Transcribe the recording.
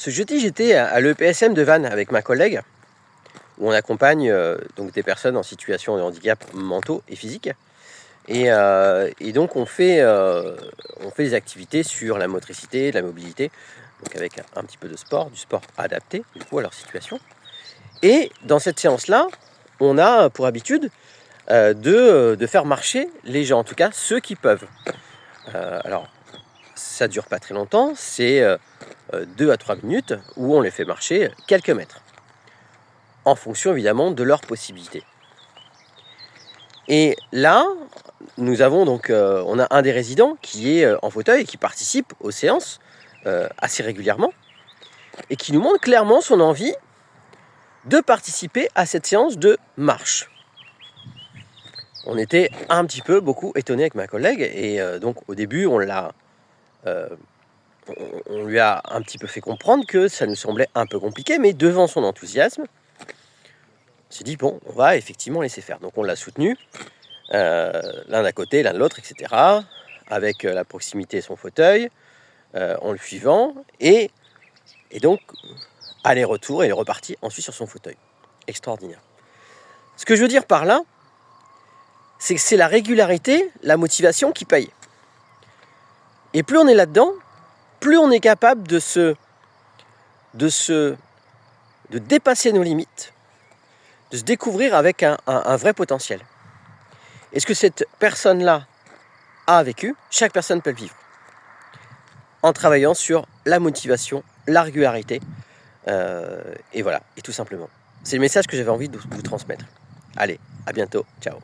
Ce jeudi, j'étais à l'EPSM de Vannes avec ma collègue, où on accompagne donc des personnes en situation de handicap mentaux et physiques. Et donc on fait des activités sur la motricité, la mobilité, donc avec un petit peu de sport, du sport adapté du coup à leur situation. Et dans cette séance-là, on a pour habitude de faire marcher les gens, en tout cas ceux qui peuvent. Alors, ça dure pas très longtemps, c'est 2 à 3 minutes où on les fait marcher quelques mètres, en fonction évidemment de leurs possibilités. Et là, nous avons donc, on a un des résidents qui est en fauteuil et qui participe aux séances assez régulièrement et qui nous montre clairement son envie de participer à cette séance de marche. On était un petit peu beaucoup étonnés avec ma collègue et donc au début on lui a un petit peu fait comprendre que ça nous semblait un peu compliqué, mais devant son enthousiasme, on s'est dit bon, on va effectivement laisser faire. Donc on l'a soutenu, l'un d'un côté, l'un de l'autre, etc., avec la proximité de son fauteuil, en le suivant, et donc aller-retour, et il est reparti ensuite sur son fauteuil. Extraordinaire. Ce que je veux dire par là, c'est que c'est la régularité, la motivation qui paye. Et plus on est là-dedans, plus on est capable de dépasser nos limites, de se découvrir avec un vrai potentiel. Et ce que cette personne-là a vécu, chaque personne peut le vivre. En travaillant sur la motivation, la régularité, et voilà, et tout simplement. C'est le message que j'avais envie de vous transmettre. Allez, à bientôt, ciao.